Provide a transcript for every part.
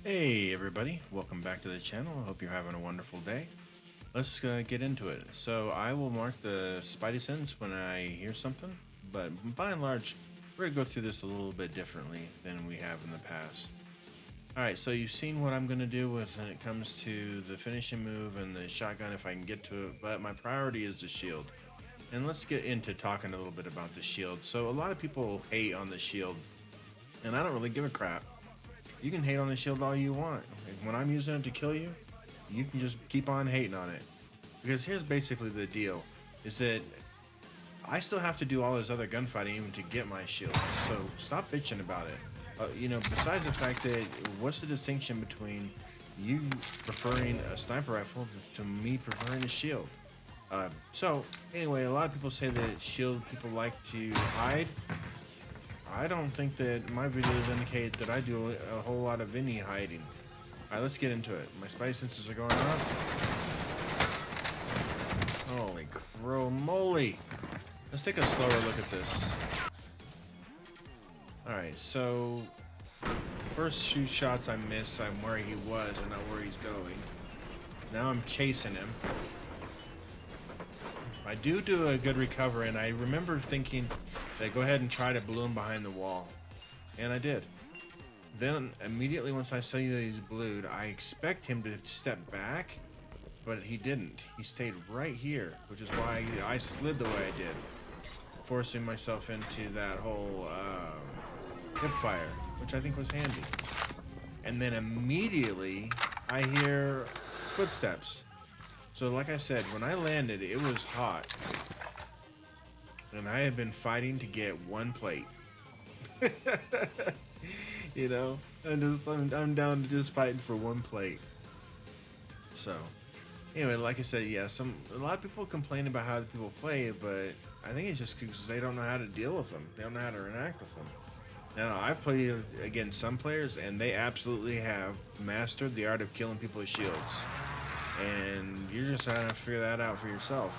Hey everybody, welcome back to the channel. I hope you're having a wonderful day. Let's get into it. So I will mark the Spidey sense when I hear something, but by and large, we're going to go through this a little bit differently than we have in the past. Alright, so you've seen what I'm going to do when it comes to the finishing move and the shotgun if I can get to it, but my priority is the shield. And let's get into talking a little bit about the shield. So a lot of people hate on the shield, and I don't really give a crap. You can hate on the shield all you want. When I'm using it to kill you, you can just keep on hating on it. Because here's basically the deal, is that I still have to do all this other gunfighting even to get my shield. So stop bitching about it. You know, besides the fact that what's the distinction between you preferring a sniper rifle to me preferring a shield? So anyway, a lot of people say that shield people like to hide. I don't think that my videos indicate that I do a whole lot of any hiding. Alright, let's get into it. My spidey senses are going off. Holy crow moly! Let's take a slower look at this. Alright, so first few shots I miss, I'm where he was and not where he's going. Now I'm chasing him. I do a good recovery, and I remember thinking that go ahead and try to bloom behind the wall, and I did. Then immediately once I see that he's blued, I expect him to step back, but he didn't. He stayed right here, which is why I slid the way I did, forcing myself into that whole hip fire, which I think was handy. And then immediately I hear footsteps. So like I said, when I landed, it was hot. And I had been fighting to get one plate. You know, I'm down to just fighting for one plate. So, anyway, like I said, yeah, a lot of people complain about how people play, but I think it's just because they don't know how to deal with them. They don't know how to interact with them. Now, I've played against some players, and they absolutely have mastered the art of killing people with shields. And you're just trying to figure that out for yourself.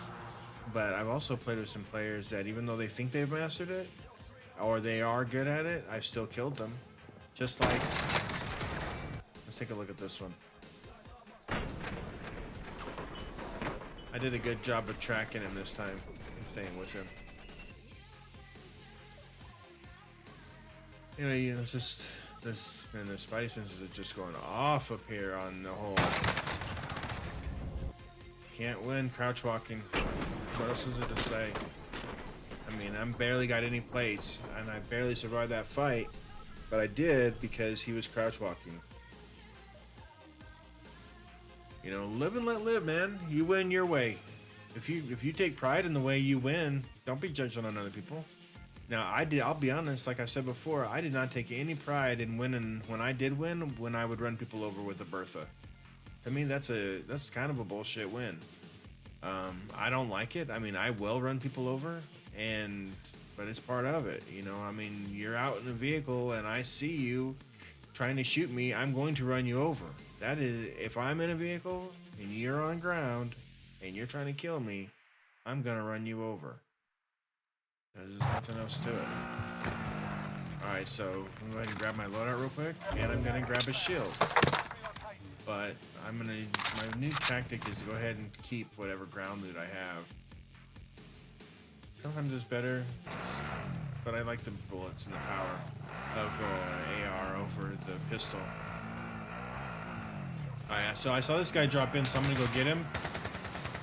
But I've also played with some players that even though they think they've mastered it, or they are good at it, I've still killed them. Just like, let's take a look at this one. I did a good job of tracking him this time, and staying with him. Anyway, you know, it's just this, and the spidey senses are just going off up here on the whole. Can't win crouch walking. What else is there to say? I mean, I'm barely got any plates, and I barely survived that fight, but I did because he was crouch walking. You know, live and let live, man. You win your way. If you take pride in the way you win, don't be judging on other people. Now, I'll be honest, like I said before, I did not take any pride in winning when I did win, when I would run people over with a Bertha. I mean, that's kind of a bullshit win. I don't like it. I mean, I will run people over, but it's part of it. You know, I mean, you're out in a vehicle and I see you trying to shoot me, I'm going to run you over. That is, if I'm in a vehicle and you're on ground and you're trying to kill me, I'm going to run you over. There's nothing else to it. Alright, so I'm going to go ahead and grab my loadout real quick, and I'm going to grab a shield. But my new tactic is to go ahead and keep whatever ground loot I have. Sometimes it's better, but I like the bullets and the power of AR over the pistol. Alright, so I saw this guy drop in, so I'm gonna go get him.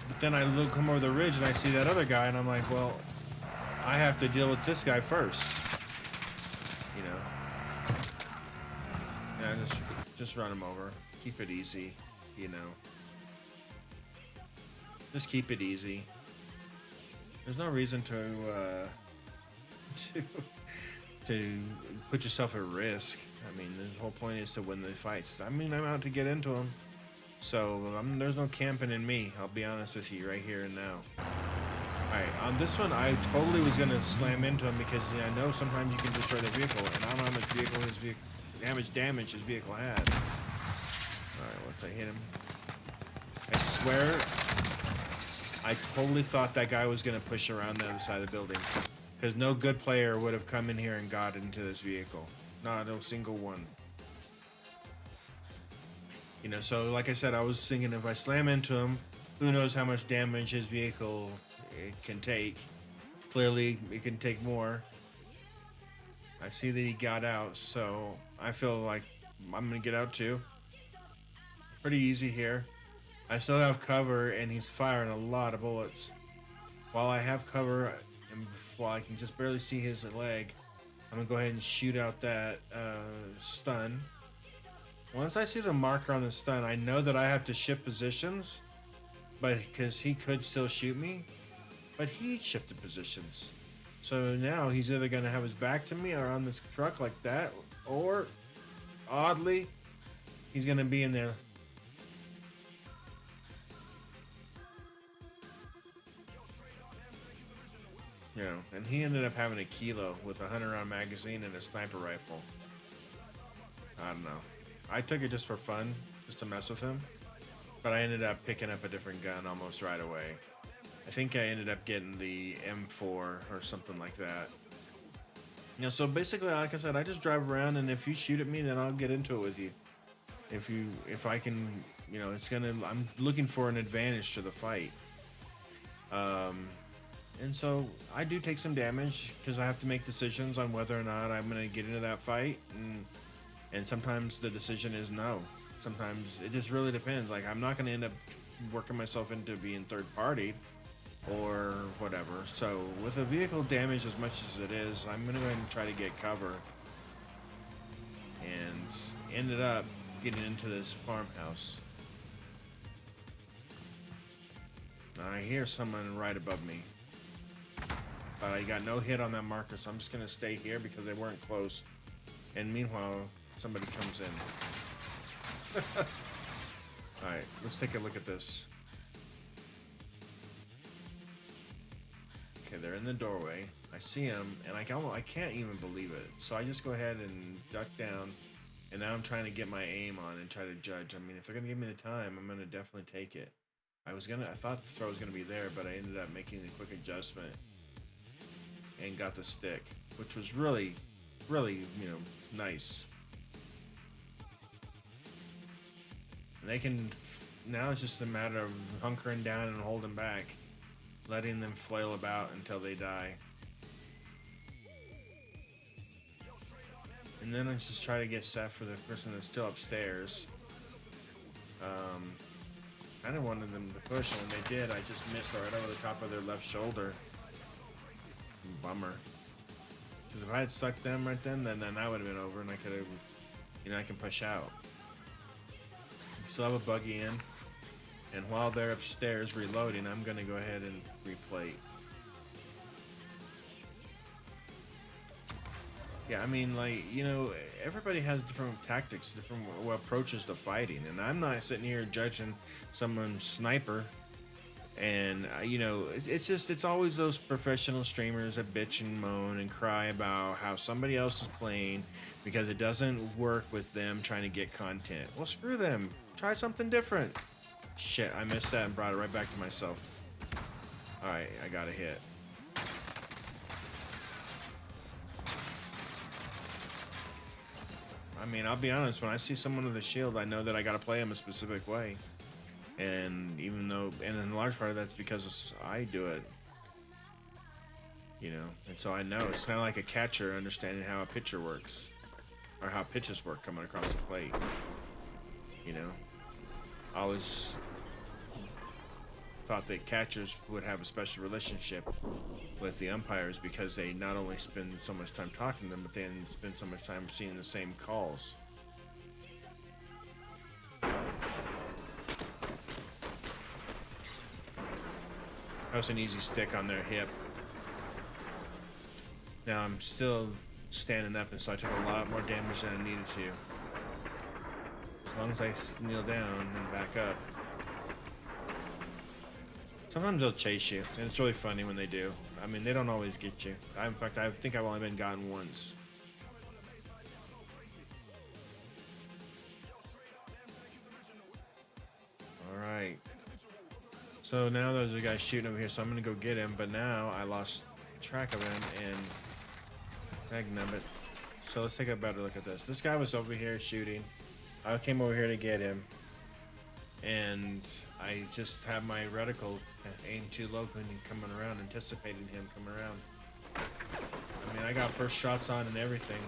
But then I come over the ridge and I see that other guy, and I'm like, well, I have to deal with this guy first. You know, Yeah, just run him over. Keep it easy, you know. Just keep it easy. There's no reason to to put yourself at risk. I mean, the whole point is to win the fights. I mean, I'm out to get into them, so there's no camping in me. I'll be honest with you right here and now. All right, on this one, I totally was gonna slam into him because I know sometimes you can destroy the vehicle, and I don't know how much damage his vehicle had. All right, once I hit him, I swear, I totally thought that guy was gonna push around the other side of the building, because no good player would have come in here and got into this vehicle. Not a single one. You know, so like I said, I was thinking if I slam into him, who knows how much damage his vehicle it can take. Clearly, it can take more. I see that he got out, so I feel like I'm gonna get out too. Pretty easy here. I still have cover, and he's firing a lot of bullets. While I have cover, and while I can just barely see his leg, I'm gonna go ahead and shoot out that stun. Once I see the marker on the stun, I know that I have to shift positions, but because he could still shoot me, but he shifted positions. So now he's either gonna have his back to me or on this truck like that, or oddly, he's gonna be in there. You know, and he ended up having a kilo with a 100-round magazine and a sniper rifle. I don't know. I took it just for fun, just to mess with him. But I ended up picking up a different gun almost right away. I think I ended up getting the M4 or something like that. You know, so basically, like I said, I just drive around, and if you shoot at me, then I'll get into it with you. If I can, you know, I'm looking for an advantage to the fight. And so I do take some damage because I have to make decisions on whether or not I'm going to get into that fight. And sometimes the decision is no. Sometimes it just really depends. Like, I'm not going to end up working myself into being third partied or whatever. So with a vehicle damage as much as it is, I'm going to go ahead and try to get cover. And ended up getting into this farmhouse. I hear someone right above me. But I got no hit on that marker, so I'm just going to stay here because they weren't close. And meanwhile, somebody comes in. Alright, let's take a look at this. Okay, they're in the doorway. I see them, and I can't even believe it. So I just go ahead and duck down, and now I'm trying to get my aim on and try to judge. I mean, if they're going to give me the time, I'm going to definitely take it. I thought the throw was going to be there, but I ended up making the quick adjustment and got the stick, which was really, really, you know, nice. And they can, now it's just a matter of hunkering down and holding back, letting them flail about until they die. And then I just try to get set for the person that's still upstairs. I didn't want them to push, and when they did, I just missed right over the top of their left shoulder. Bummer. Because if I had sucked them right then I would have been over, and I could have, you know, I can push out. Still have a buggy in, and while they're upstairs reloading, I'm going to go ahead and replate. Yeah, I mean, like, you know, everybody has different tactics, different approaches to fighting, and I'm not sitting here judging someone's sniper. And you know, it's always those professional streamers that bitch and moan and cry about how somebody else is playing because it doesn't work with them trying to get content. Well, screw them. Try something different. Shit, I missed that and brought it right back to myself. All right, I got a hit. I mean, I'll be honest, when I see someone with a shield, I know that I got to play them a specific way. And even though, and in large part of that's because I do it, you know, and so I know it's kind of like a catcher understanding how a pitcher works, or how pitches work coming across the plate. You know, I always thought that catchers would have a special relationship with the umpires because they not only spend so much time talking to them, but then spend so much time seeing the same calls. That was an easy stick on their hip. Now I'm still standing up, and so I took a lot more damage than I needed to. As long as I kneel down and back up. Sometimes they'll chase you, and it's really funny when they do. I mean, they don't always get you. In fact, I think I've only been gotten once. Alright. So now there's a guy shooting over here, so I'm gonna go get him, but now I lost track of him and magnum it. So let's take a better look at this. This guy was over here shooting. I came over here to get him, and I just have my reticle aimed too low when he's coming around, anticipating him coming around. I mean, I got first shots on and everything,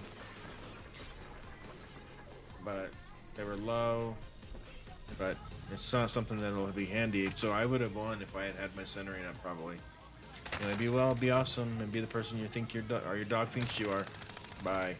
but they were low. But it's not something that'll be handy. So I would have won if I had had my centering up, probably. And it'd be awesome and be the person you think your dog thinks you are. Bye.